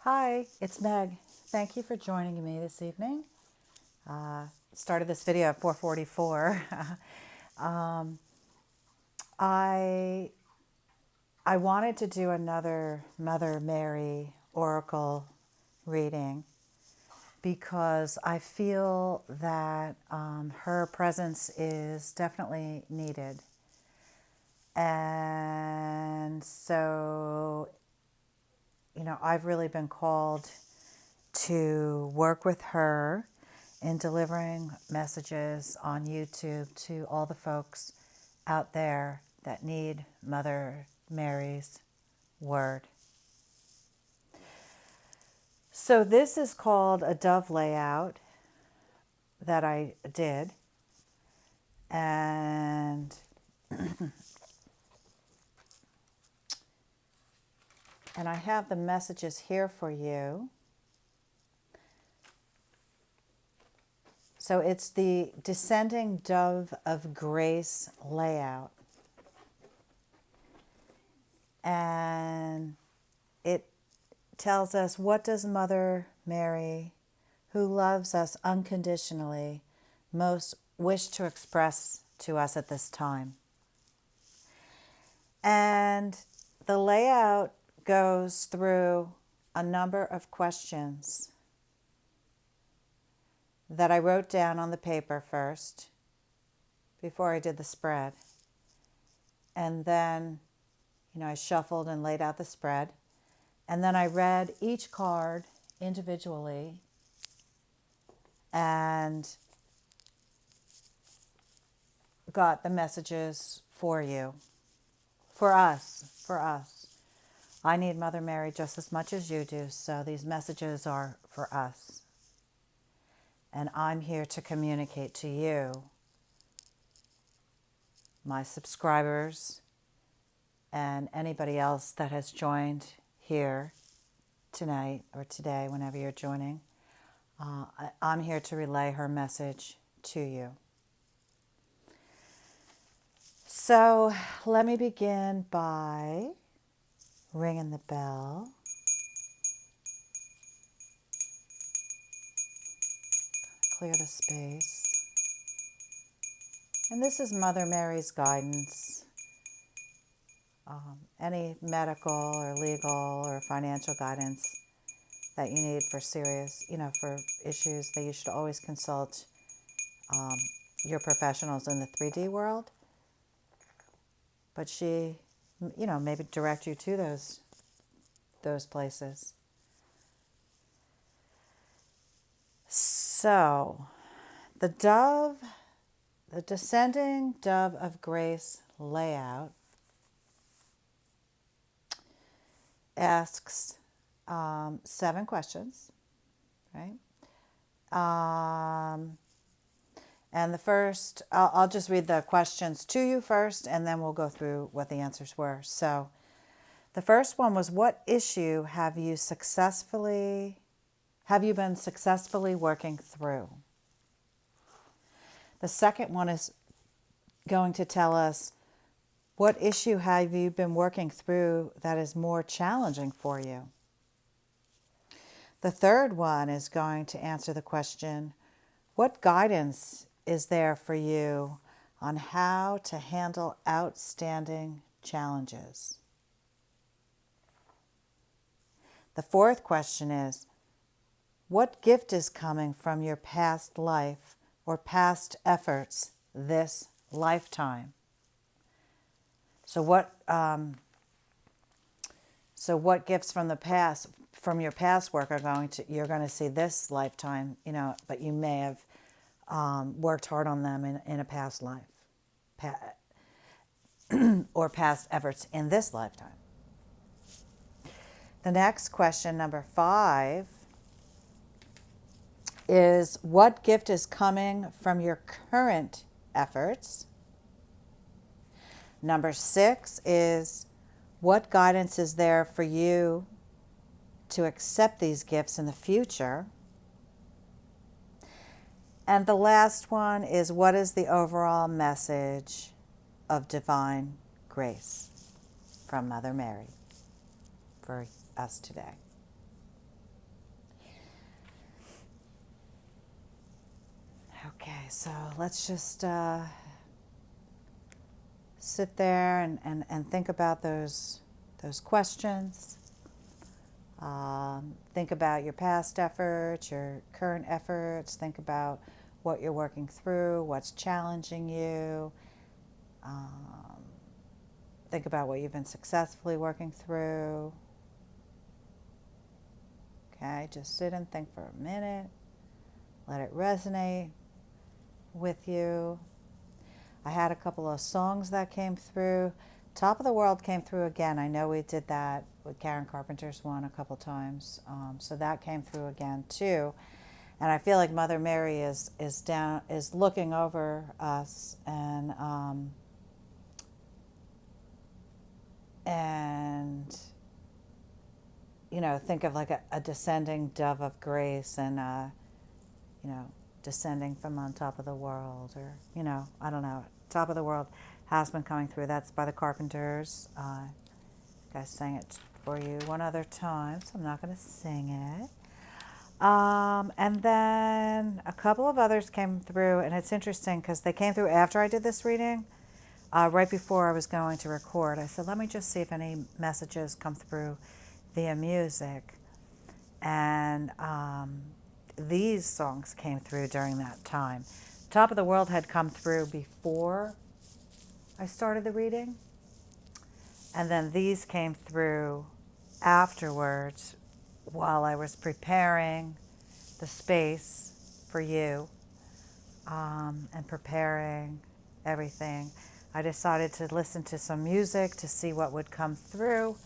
Hi, it's Meg. Thank you for joining me this evening. Started this video at 4:44. um, I I wanted to do another Mother Mary Oracle reading because I feel that her presence is definitely needed, and so I've really been called to work with her in delivering messages on YouTube to all the folks out there that need Mother Mary's word. So this is called a dove layout that I did, and I have the messages here for you. So it's the Descending Dove of Grace layout. And it tells us, what does Mother Mary, who loves us unconditionally, most wish to express to us at this time? And the layout goes through a number of questions that I wrote down on the paper first before I did the spread. And then, I shuffled and laid out the spread. And then I read each card individually and got the messages for you, for us. I need Mother Mary just as much as you do, so these messages are for us. And I'm here to communicate to you, my subscribers, and anybody else that has joined here tonight or today, whenever you're joining. I'm here to relay her message to you. So let me begin by ringing the bell. Clear the space. And this is Mother Mary's guidance. Any medical or legal or financial guidance that you need for serious, for issues, that you should always consult your professionals in the 3D world. But she, maybe direct you to those places. So, the Descending Dove of Grace layout asks 7 questions, right? And the first, I'll just read the questions to you first, and then we'll go through what the answers were. So the first one was, what issue have you been successfully working through? The second one is going to tell us, what issue have you been working through that is more challenging for you? The third one is going to answer the question, what guidance is there for you on how to handle outstanding challenges? The fourth question is, what gift is coming from your past life or past efforts this lifetime? So what gifts from the past, from your past work, you're going to see this lifetime, but you may have worked hard on them in a past life, or past efforts in this lifetime. The next question, number 5, is, what gift is coming from your current efforts? Number 6 is, what guidance is there for you to accept these gifts in the future? And the last one is, what is the overall message of divine grace from Mother Mary for us today? so let's just sit there and think about those questions. Think about your past efforts, your current efforts. Think about what you're working through, what's challenging you. Um, think about what you've been successfully working through. Okay, just sit and think for a minute. Let it resonate with you. I had a couple of songs that came through. Top of the World came through again. I know we did that with Karen Carpenter's one a couple times. So that came through again too. And I feel like Mother Mary is looking over us and think of like a descending dove of grace and descending from on top of the world, or I don't know. Top of the World has been coming through. That's by the Carpenters. I sang it for you one other time, so I'm not going to sing it. And then a couple of others came through, and it's interesting because they came through after I did this reading, right before I was going to record. I said, let me just see if any messages come through via music. And these songs came through during that time. Top of the World had come through before I started the reading. And then these came through afterwards while I was preparing the space for you and preparing everything. I decided to listen to some music to see what would come through.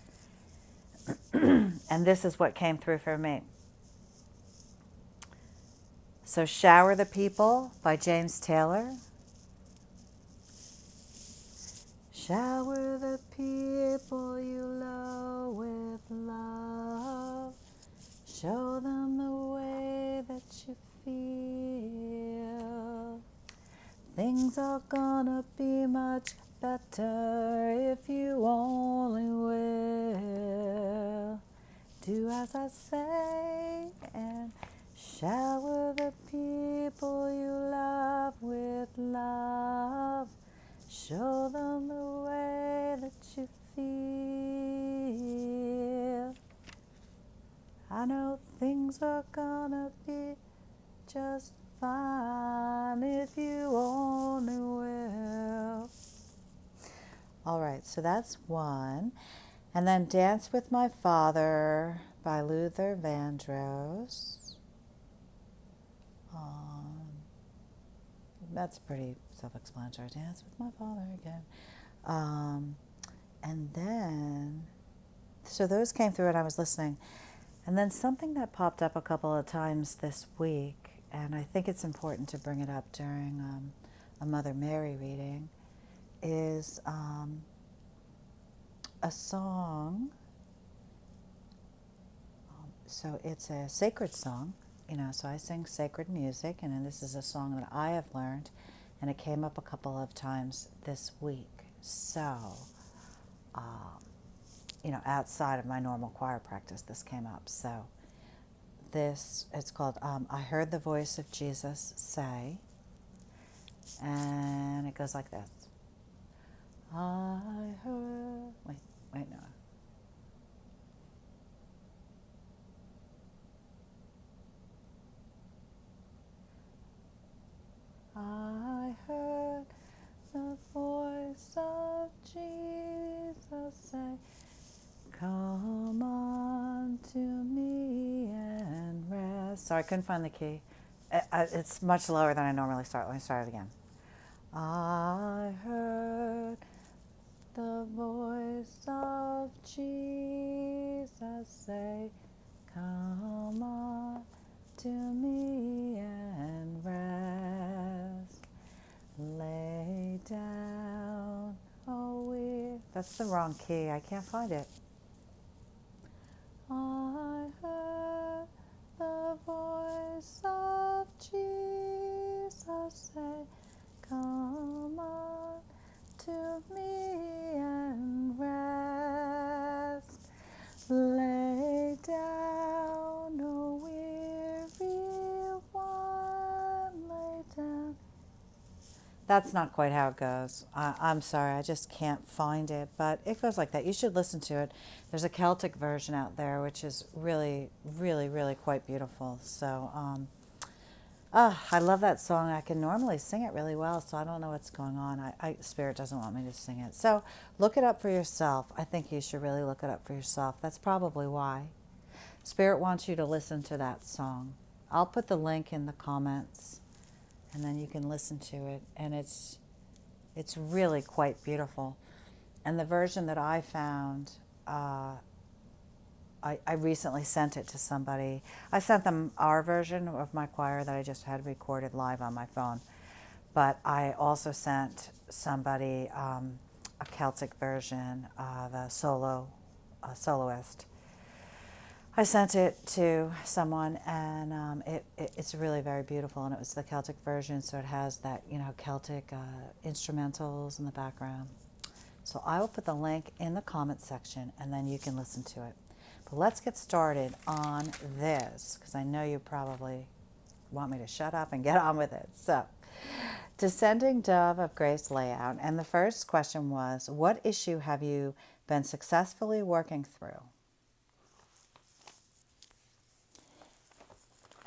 And this is what came through for me. So Shower the People by James Taylor. Shower the people you love with love. Show them the way that you feel. Things are gonna be much better if you only will. Do as I say and shower the people you love with love. Show them the way that you feel. I know things are gonna be just fine if you only will. All right, so that's one. And then Dance with My Father by Luther Vandross. That's pretty self-explanatory. Dance with my father again. And then, so those came through and I was listening. And then something that popped up a couple of times this week, and I think it's important to bring it up during a Mother Mary reading, is a song. So it's a sacred song, so I sing sacred music, and then this is a song that I have learned, and it came up a couple of times this week. So, outside of my normal choir practice, this came up. So it's called I Heard the Voice of Jesus Say, and it goes like this. I heard, wait, no. I heard the voice of Jesus say, come on to me and rest. Sorry, I couldn't find the key. It's much lower than I normally start. Let me start it again. I heard the voice of Jesus say, come on to me and rest. Lay down, oh weary. That's the wrong key. I can't find it. I heard the voice of Jesus say, come on to me and rest. Lay down, oh weary one, lay down That's not quite how it goes. I'm sorry, I just can't find it, but it goes like that. You should listen to it. There's a Celtic version out there, which is really, really, really quite beautiful. So, I love that song. I can normally sing it really well, so I don't know what's going on. Spirit doesn't want me to sing it. So look it up for yourself. I think you should really look it up for yourself. That's probably why. Spirit wants you to listen to that song. I'll put the link in the comments, and then you can listen to it. And it's really quite beautiful. And the version that I found, I recently sent it to somebody. I sent them our version of my choir that I just had recorded live on my phone. But I also sent somebody a Celtic version, the soloist. I sent it to someone, and it's really very beautiful. And it was the Celtic version, so it has that Celtic instrumentals in the background. So I will put the link in the comment section, and then you can listen to it. But let's get started on this, because I know you probably want me to shut up and get on with it. So, Descending Dove of Grace layout. And the first question was, what issue have you been successfully working through?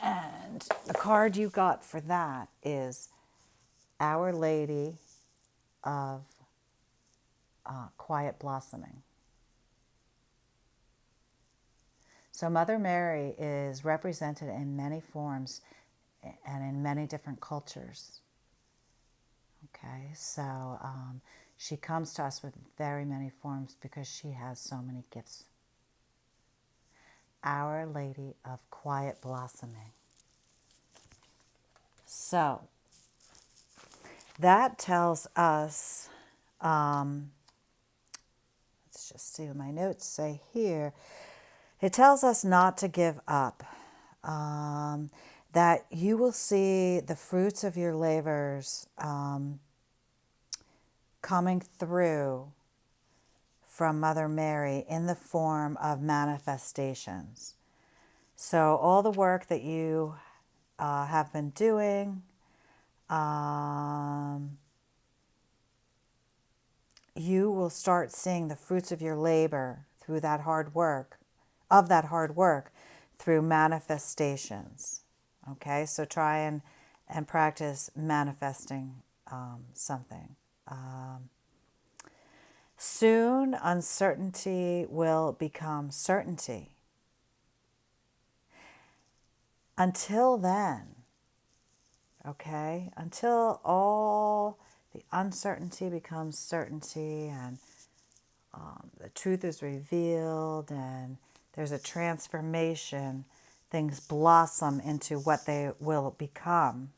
And the card you got for that is Our Lady of Quiet Blossoming. So Mother Mary is represented in many forms and in many different cultures. Okay, so she comes to us with very many forms because she has so many gifts. Our Lady of Quiet Blossoming. So that tells us, let's just see what my notes say here. It tells us not to give up, that you will see the fruits of your labors coming through from Mother Mary in the form of manifestations. So all the work that you have been doing, you will start seeing the fruits of your labor through that hard work, through manifestations. Okay, so try and practice manifesting something. Soon, uncertainty will become certainty. Until then, okay, until all the uncertainty becomes certainty and the truth is revealed and there's a transformation, things blossom into what they will become,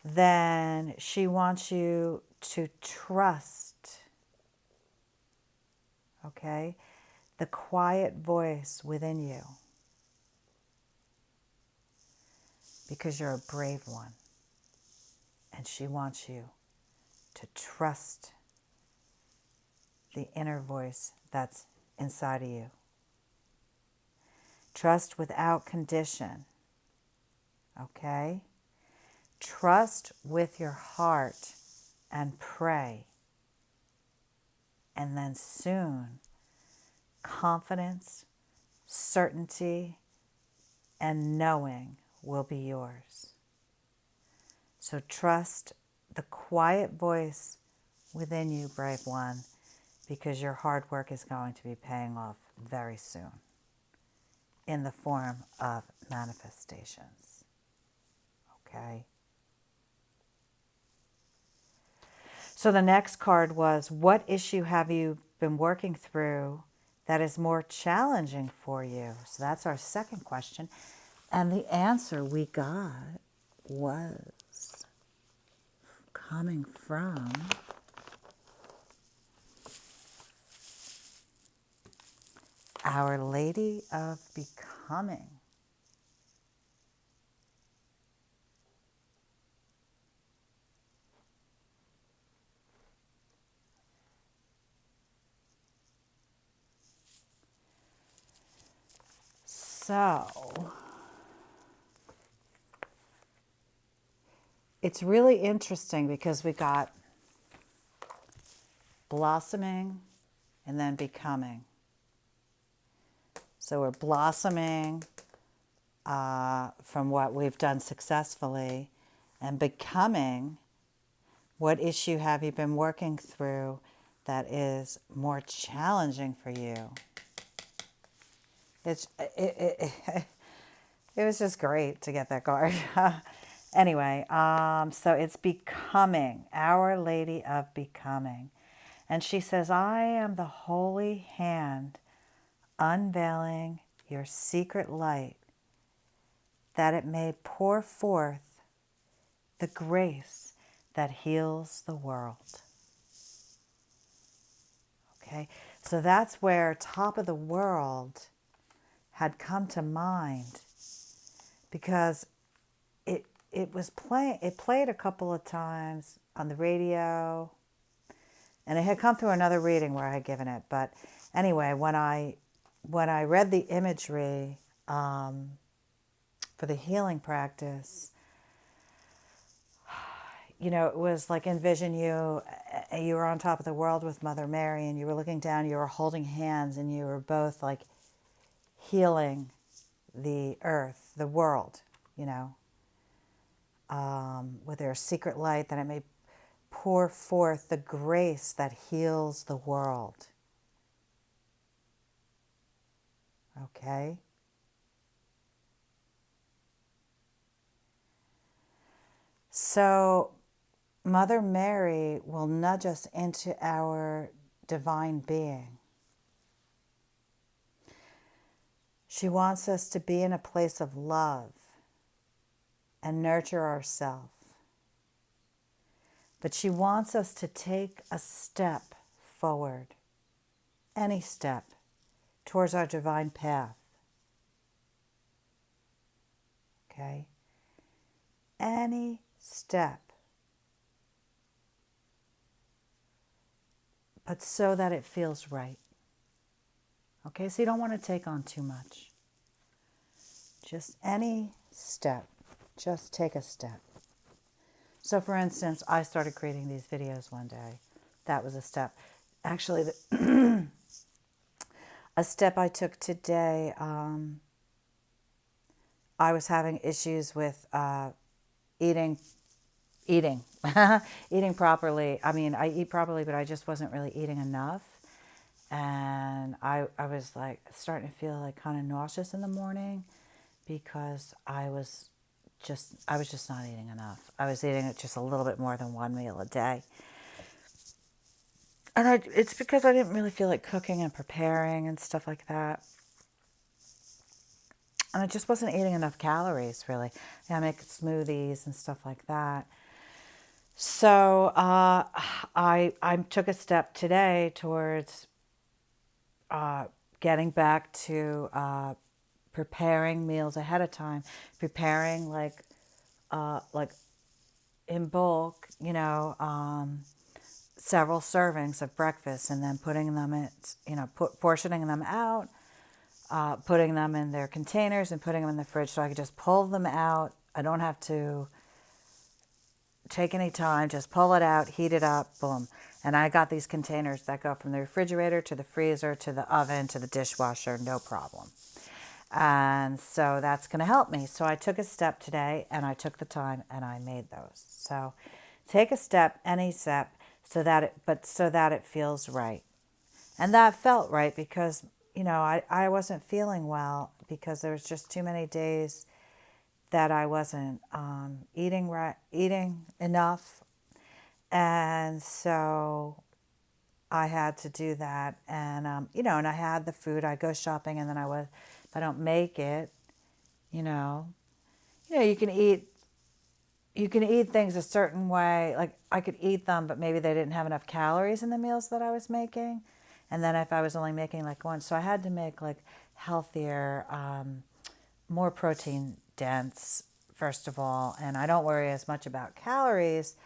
then she wants you to trust, okay, the quiet voice within you, because you're a brave one, and she wants you to trust the inner voice that's inside of you. Trust without condition, okay? Trust with your heart and pray. And then soon, confidence, certainty, and knowing will be yours. So trust the quiet voice within you, brave one, because your hard work is going to be paying off very soon in the form of manifestations. Okay? So the next card was, what issue have you been working through that is more challenging for you? So that's our second question. And the answer we got was coming from Our Lady of Becoming. So, it's really interesting because we got blossoming and then becoming. So we're blossoming from what we've done successfully, and becoming, what issue have you been working through that is more challenging for you? It's, it was just great to get that card. Anyway, so it's becoming, Our Lady of Becoming. And she says, I am the holy hand unveiling your secret light, that it may pour forth the grace that heals the world. Okay, so that's where top of the world had come to mind, because it was playing. It played a couple of times on the radio, and it had come through another reading where I had given it. But anyway, when I read the imagery for the healing practice, it was like, envision you were on top of the world with Mother Mary, and you were looking down, you were holding hands, and you were both like healing the earth, the world, with their secret light, that it may pour forth the grace that heals the world. Okay? So Mother Mary will nudge us into our divine being. She wants us to be in a place of love and nurture ourselves. But she wants us to take a step forward, any step, towards our divine path. Okay? Any step. But so that it feels right. Okay, so you don't want to take on too much. Just any step. Just take a step. So for instance, I started creating these videos one day. That was a step. Actually, a step I took today, I was having issues with eating eating properly. I mean, I eat properly, but I just wasn't really eating enough. And I was like starting to feel like kind of nauseous in the morning, because I was just not eating enough. I was eating just a little bit more than one meal a day. And it's because I didn't really feel like cooking and preparing and stuff like that. And I just wasn't eating enough calories, really. I make smoothies and stuff like that. So I took a step today towards getting back to preparing meals ahead of time, preparing like in bulk, several servings of breakfast, and then putting them in, portioning them out, putting them in their containers and putting them in the fridge, so I could just pull them out. I don't have to take any time, just pull it out, heat it up, boom. And I got these containers that go from the refrigerator to the freezer to the oven to the dishwasher, no problem. And so that's going to help me. So I took a step today, and I took the time and I made those. So take a step, any step, so that it feels right. And that felt right because, I wasn't feeling well, because there was just too many days that I wasn't eating enough. And so I had to do that. And, and I had the food. I go shopping, and then if I don't make it, you can eat things a certain way. Like, I could eat them, but maybe they didn't have enough calories in the meals that I was making. And then if I was only making like one, so I had to make like healthier, more protein dense, first of all. And I don't worry as much about calories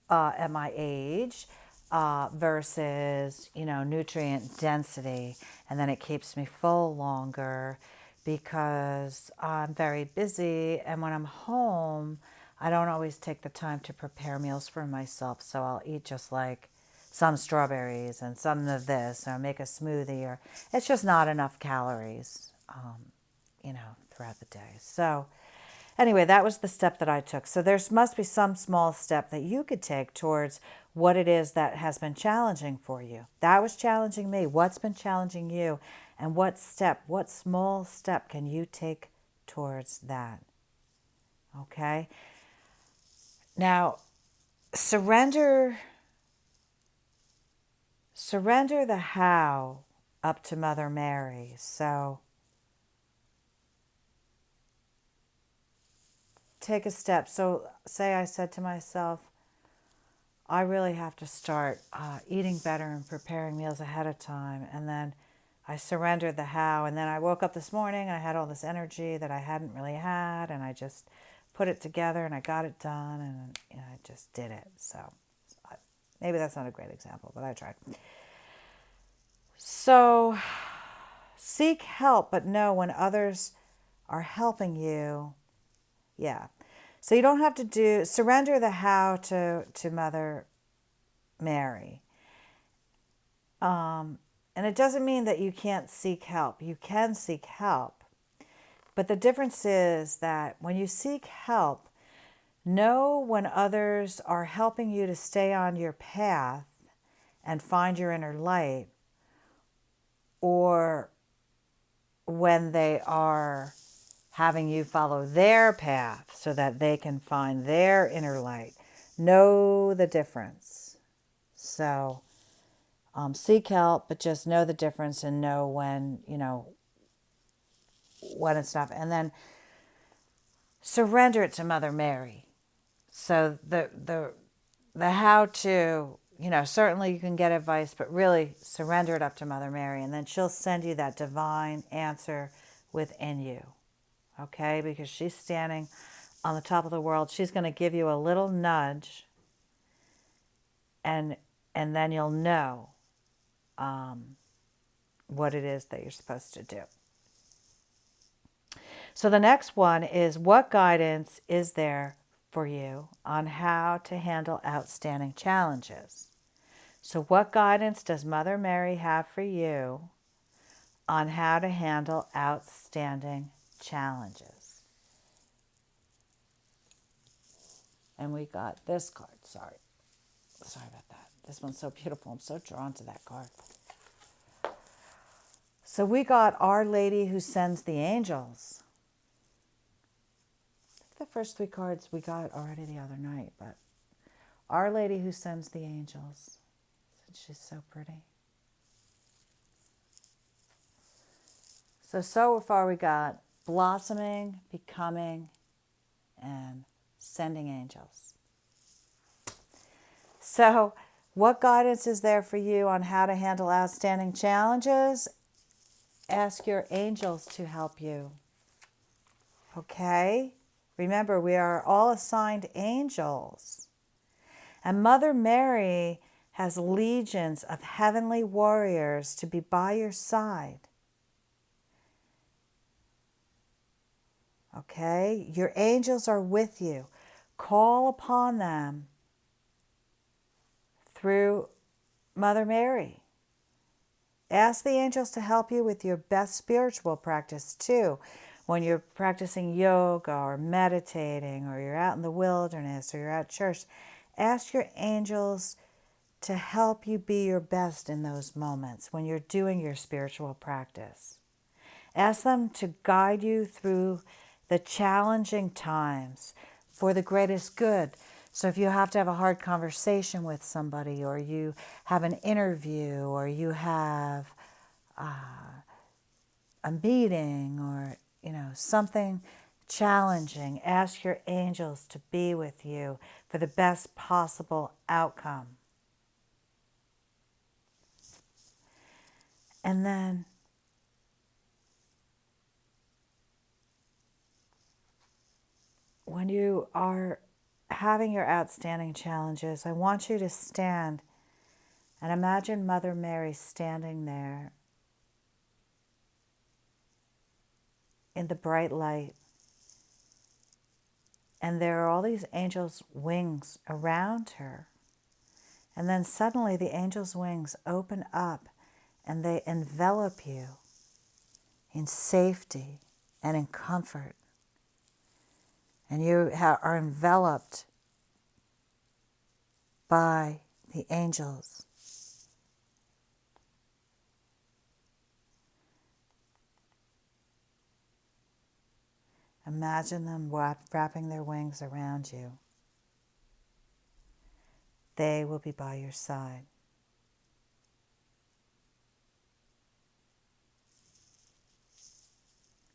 at my age versus, nutrient density. And then it keeps me full longer, because I'm very busy. And when I'm home, I don't always take the time to prepare meals for myself, so I'll eat just like some strawberries and some of this, or make a smoothie, or it's just not enough calories, throughout the day. So anyway, that was the step that I took. So there must be some small step that you could take towards what it is that has been challenging for you. That was challenging me. What's been challenging you? And what small step can you take towards that? Okay? Now, surrender the how up to Mother Mary. So take a step. So say I said to myself, I really have to start eating better and preparing meals ahead of time. And then I surrendered the how. And then I woke up this morning and I had all this energy that I hadn't really had. And I just put it together and I got it done. And I just did it. So maybe that's not a great example, but I tried. So seek help, but know when others are helping you. Yeah. So you don't have to surrender the how to Mother Mary. And it doesn't mean that you can't seek help. You can seek help. But the difference is that when you seek help, know when others are helping you to stay on your path and find your inner light, or when they are having you follow their path so that they can find their inner light. Know the difference. So seek help, but just know the difference and know when it's not. And then surrender it to Mother Mary. So the how to, certainly you can get advice, but really surrender it up to Mother Mary, and then she'll send you that divine answer within you. Okay? Because she's standing on the top of the world. She's going to give you a little nudge, and then you'll know what it is that you're supposed to do. So the next one is, what guidance is there for you on how to handle outstanding challenges? So what guidance does Mother Mary have for you on how to handle outstanding challenges? And we got this card. Sorry about that. This one's so beautiful. I'm so drawn to that card. So we got Our Lady who sends the angels. I think the first 3 cards we got already the other night, but Our Lady who sends the angels. She's so pretty. So far we got blossoming, becoming, and sending angels. So what guidance is there for you on how to handle outstanding challenges? Ask your angels to help you. Okay? Remember, we are all assigned angels. And Mother Mary has legions of heavenly warriors to be by your side. Okay? Your angels are with you. Call upon them through Mother Mary. Ask the angels to help you with your best spiritual practice too. When you're practicing yoga or meditating, or you're out in the wilderness, or you're at church, ask your angels to help you be your best in those moments when you're doing your spiritual practice. Ask them to guide you through the challenging times for the greatest good. So if you have to have a hard conversation with somebody, or you have an interview, or you have a meeting, or something challenging, ask your angels to be with you for the best possible outcome. And then when you are having your outstanding challenges, I want you to stand and imagine Mother Mary standing there in the bright light, And there are all these angels' wings around her. And then suddenly the angels' wings open up and they envelop you in safety and in comfort. And you are enveloped by the angels. Imagine them wrapping their wings around you. They will be by your side.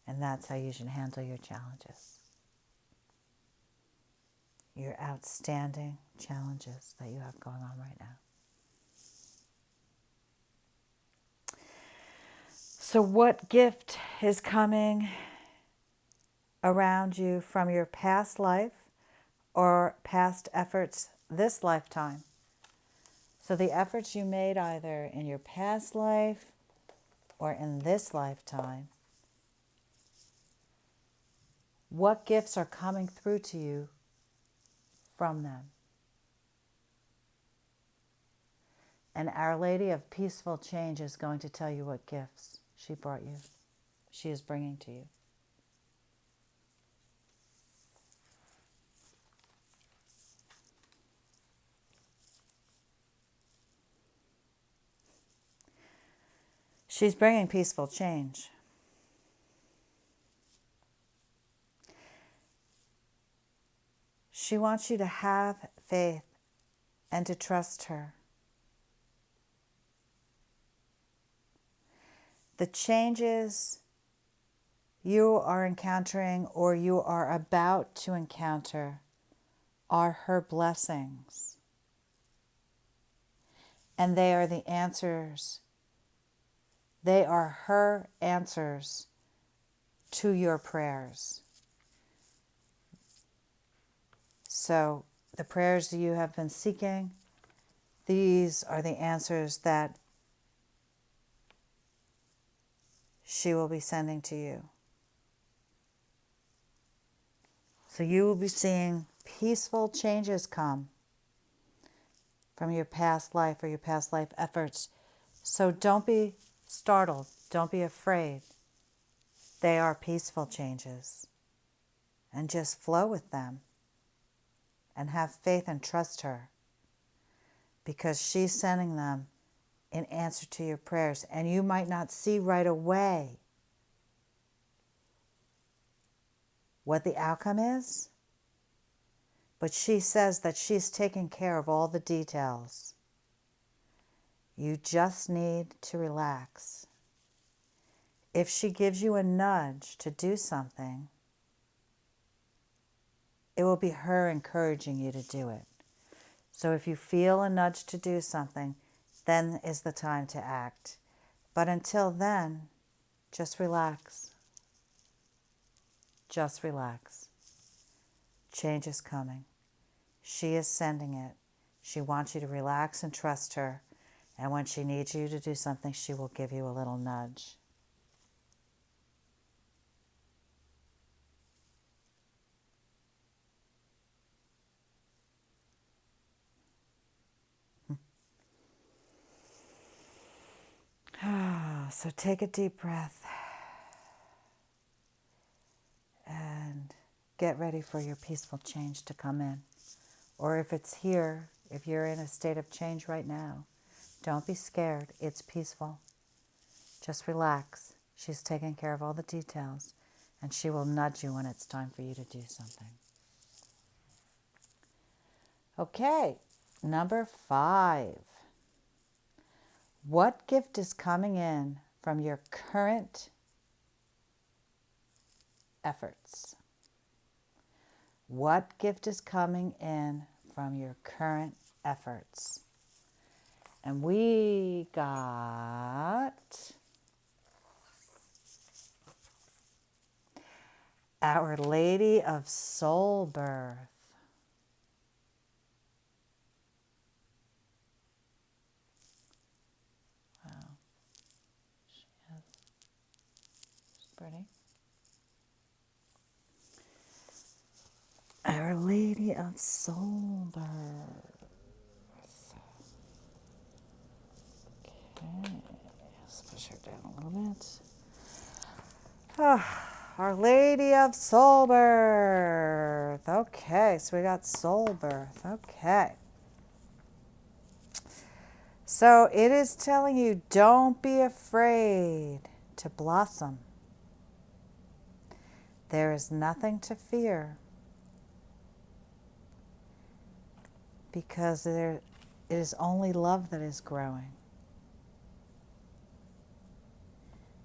And that's how you should handle your challenges. Your outstanding challenges that you have going on right now. So what gift is coming around you from your past life or past efforts this lifetime? So the efforts you made either in your past life or in this lifetime, what gifts are coming through to you from them? And Our Lady of Peaceful Change is going to tell you what gifts she brought you, she is bringing to you. She's bringing peaceful change. She wants you to have faith and to trust her. The changes you are encountering or you are about to encounter are her blessings. And they are the answers. They are her answers to your prayers. So the prayers that you have been seeking, these are the answers that she will be sending to you. So you will be seeing peaceful changes come from your past life or your past life efforts. So don't be startled. Don't be afraid. They are peaceful changes. And just flow with them. And have faith and trust her. Because she's sending them in answer to your prayers. And you might not see right away what the outcome is. But she says that she's taking care of all the details. You just need to relax. If she gives you a nudge to do something, it will be her encouraging you to do it. So if you feel a nudge to do something, then is the time to act. But until then, just relax. Just relax. Change is coming. She is sending it. She wants you to relax and trust her. And when she needs you to do something, she will give you a little nudge. So take a deep breath and get ready for your peaceful change to come in. Or if it's here, if you're in a state of change right now, don't be scared. It's peaceful. Just relax. She's taking care of all the details, and she will nudge you when it's time for you to do something. Okay, number 5. What gift is coming in from your current efforts? What gift is coming in from your current efforts? And we got Our Lady of Soul Birth. Wow. She's pretty. Our Lady of Soul Birth. Okay, let's push her down a little bit. Our Lady of Soul Birth. Okay, so we got Soul Birth. Okay. So it is telling you, don't be afraid to blossom. There is nothing to fear because it is only love that is growing.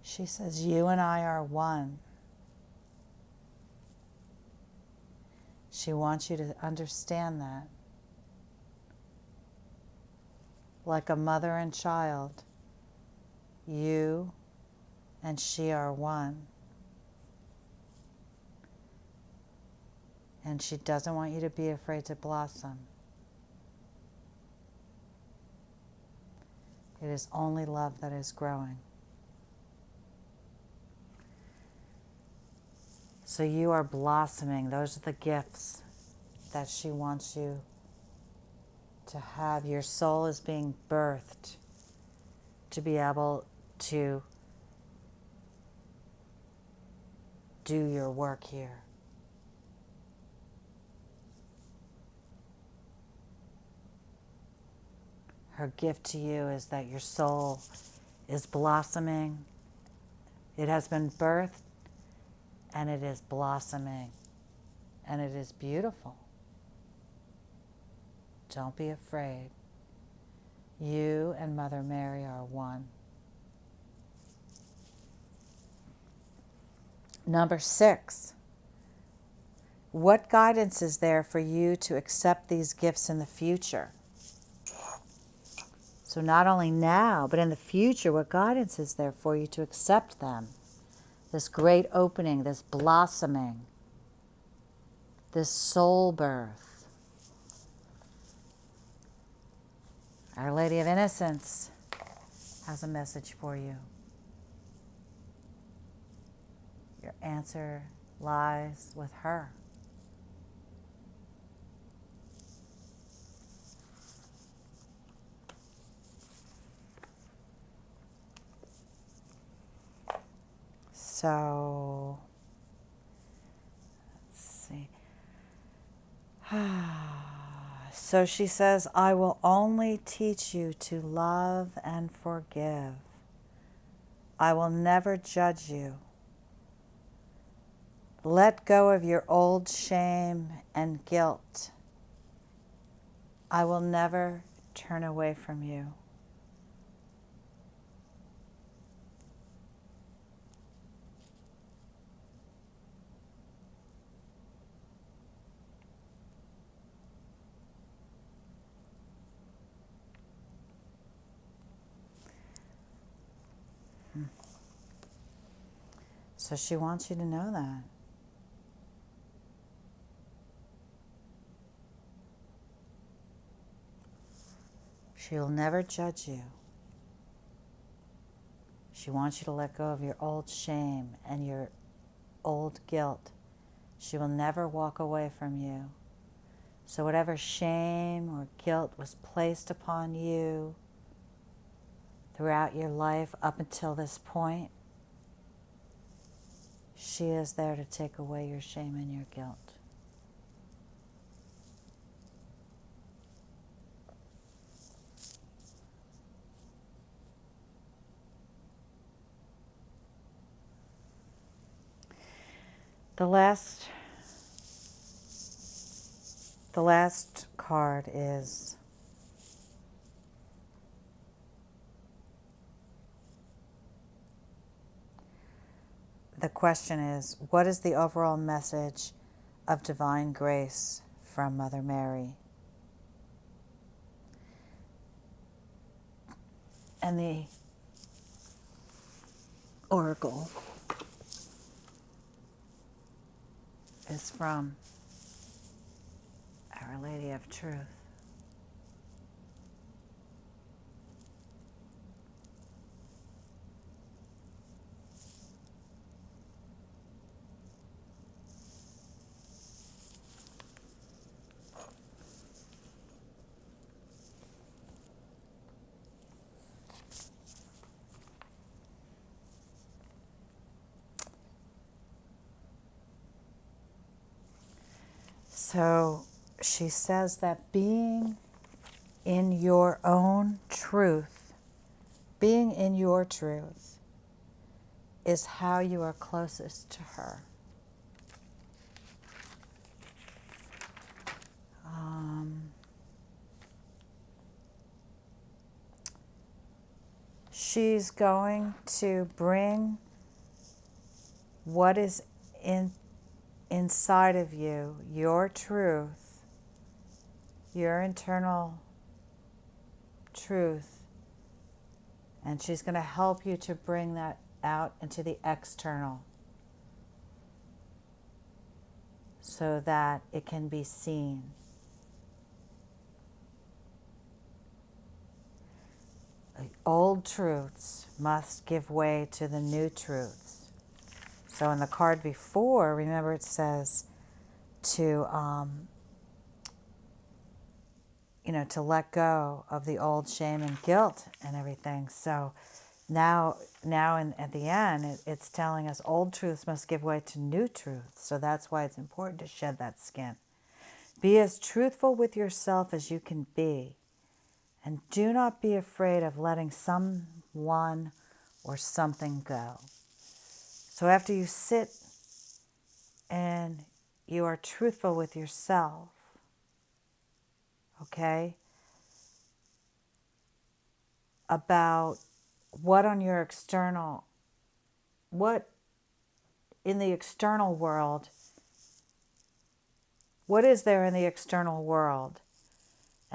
She says, you and I are one. She wants you to understand that. Like a mother and child, you and she are one. And she doesn't want you to be afraid to blossom. It is only love that is growing. So you are blossoming. Those are the gifts that she wants you to have. Your soul is being birthed to be able to do your work here. Her gift to you is that your soul is blossoming. It has been birthed and it is blossoming and it is beautiful. Don't be afraid. You and Mother Mary are one. Number 6. What guidance is there for you to accept these gifts in the future? So not only now, but in the future, what guidance is there for you to accept them? This great opening, this blossoming, this soul birth. Our Lady of Innocence has a message for you. Your answer lies with her. So, let's see. So she says, I will only teach you to love and forgive. I will never judge you. Let go of your old shame and guilt. I will never turn away from you. So she wants you to know that. She'll never judge you. She wants you to let go of your old shame and your old guilt. She will never walk away from you. So whatever shame or guilt was placed upon you throughout your life up until this point, she is there to take away your shame and your guilt. The last card is the question is, what is the overall message of divine grace from Mother Mary? And the oracle is from Our Lady of Truth. So she says that being in your own truth, being in your truth, is how you are closest to her. She's going to bring what is inside of you, your truth, your internal truth, and she's going to help you to bring that out into the external so that it can be seen. The old truths must give way to the new truths. So in the card before, remember it says to, to let go of the old shame and guilt and everything. So now at the end, it's telling us old truths must give way to new truths. So that's why it's important to shed that skin. Be as truthful with yourself as you can be. And do not be afraid of letting someone or something go. So after you sit and you are truthful with yourself, okay, about what in the external world, what is there in the external world?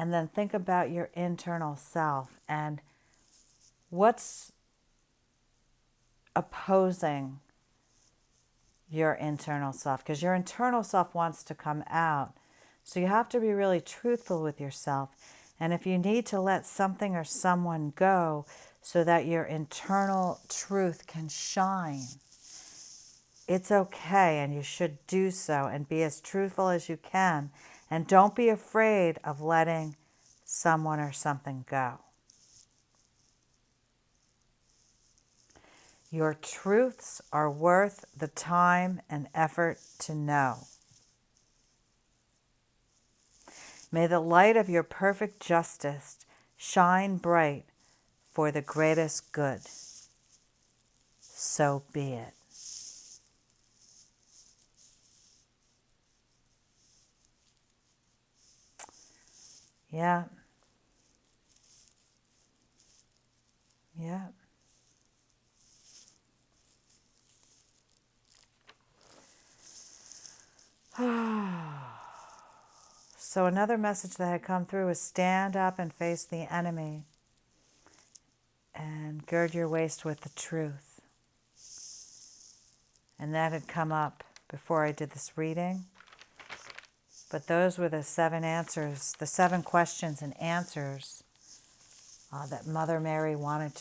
And then think about your internal self and what's opposing your internal self, because your internal self wants to come out. So you have to be really truthful with yourself. And if you need to let something or someone go so that your internal truth can shine, it's okay, and you should do so and be as truthful as you can. And don't be afraid of letting someone or something go. Your truths are worth the time and effort to know. May the light of your perfect justice shine bright for the greatest good. So be it. Yeah. Yeah. So another message that had come through is stand up and face the enemy and gird your waist with the truth. And that had come up before I did this reading. But those were the 7 answers, the 7 questions and answers that Mother Mary wanted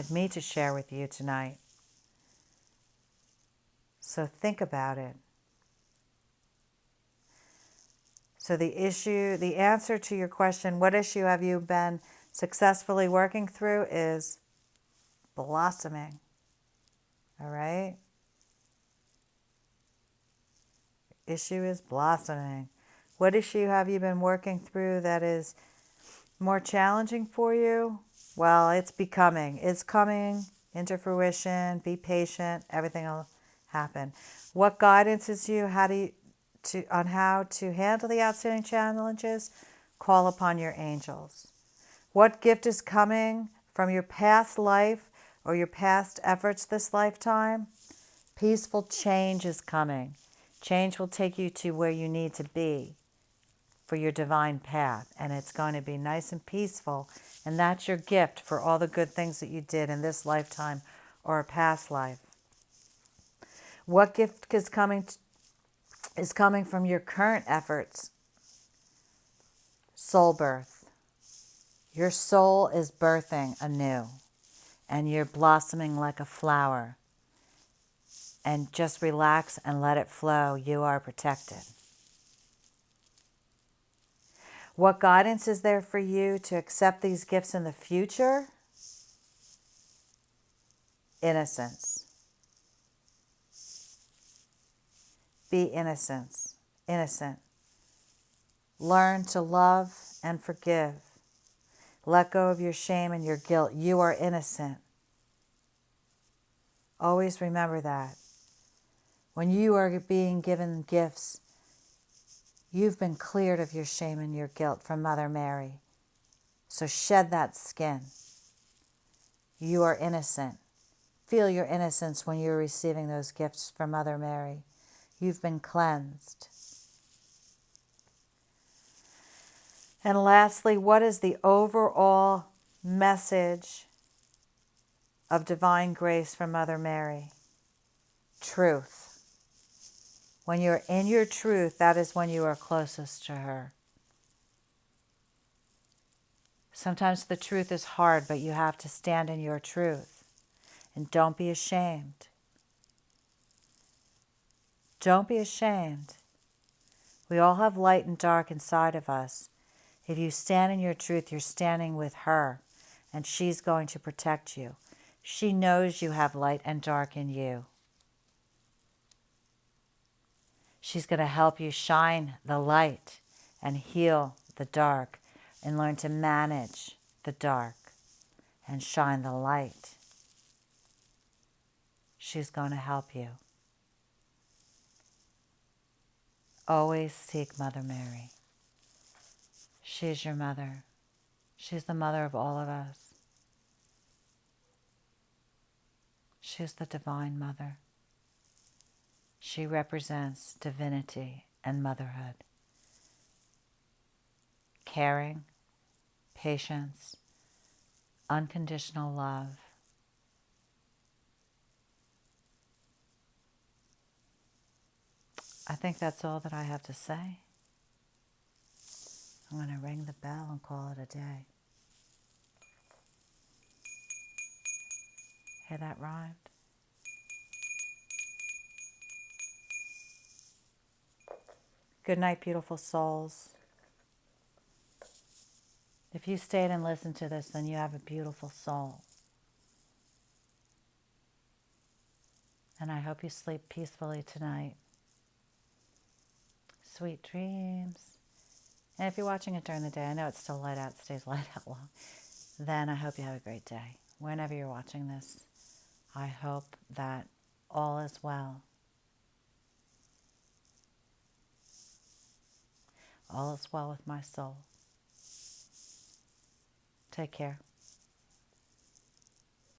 me to share with you tonight. So think about it. So the answer to your question, what issue have you been successfully working through, is blossoming. All right? Issue is blossoming. What issue have you been working through that is more challenging for you? Well, it's becoming. It's coming into fruition. Be patient. Everything will happen. What guidance is you? On how to handle the outstanding challenges? Call upon your angels. What gift is coming from your past life or your past efforts this lifetime? Peaceful change is coming. Change will take you to where you need to be for your divine path, and it's going to be nice and peaceful, and that's your gift for all the good things that you did in this lifetime or a past life. What gift is coming from your current efforts? Soul birth. Your soul is birthing anew, and you're blossoming like a flower. And just relax and let it flow. You are protected. What guidance is there for you to accept these gifts in the future? Innocence. Be innocent. innocent. Learn to love and forgive. Let go of your shame and your guilt. You are innocent. Always remember that. When you are being given gifts, you've been cleared of your shame and your guilt from Mother Mary. So shed that skin. You are innocent. Feel your innocence when you're receiving those gifts from Mother Mary. You've been cleansed. And lastly, what is the overall message of divine grace from Mother Mary? Truth. When you're in your truth, that is when you are closest to her. Sometimes the truth is hard, but you have to stand in your truth. And don't be ashamed. Don't be ashamed. We all have light and dark inside of us. If you stand in your truth, you're standing with her, and she's going to protect you. She knows you have light and dark in you. She's going to help you shine the light and heal the dark and learn to manage the dark and shine the light. She's going to help you. Always seek Mother Mary. She's your mother. She's the mother of all of us. She's the divine mother. She represents divinity and motherhood. Caring, patience, unconditional love. I think that's all that I have to say. I'm going to ring the bell and call it a day. Hear that rhymed? Good night, beautiful souls. If you stayed and listened to this, then you have a beautiful soul. And I hope you sleep peacefully tonight. Sweet dreams. And if you're watching it during the day, I know it's still light out, it stays light out long, then I hope you have a great day. Whenever you're watching this, I hope that all is well. All is well with my soul. Take care.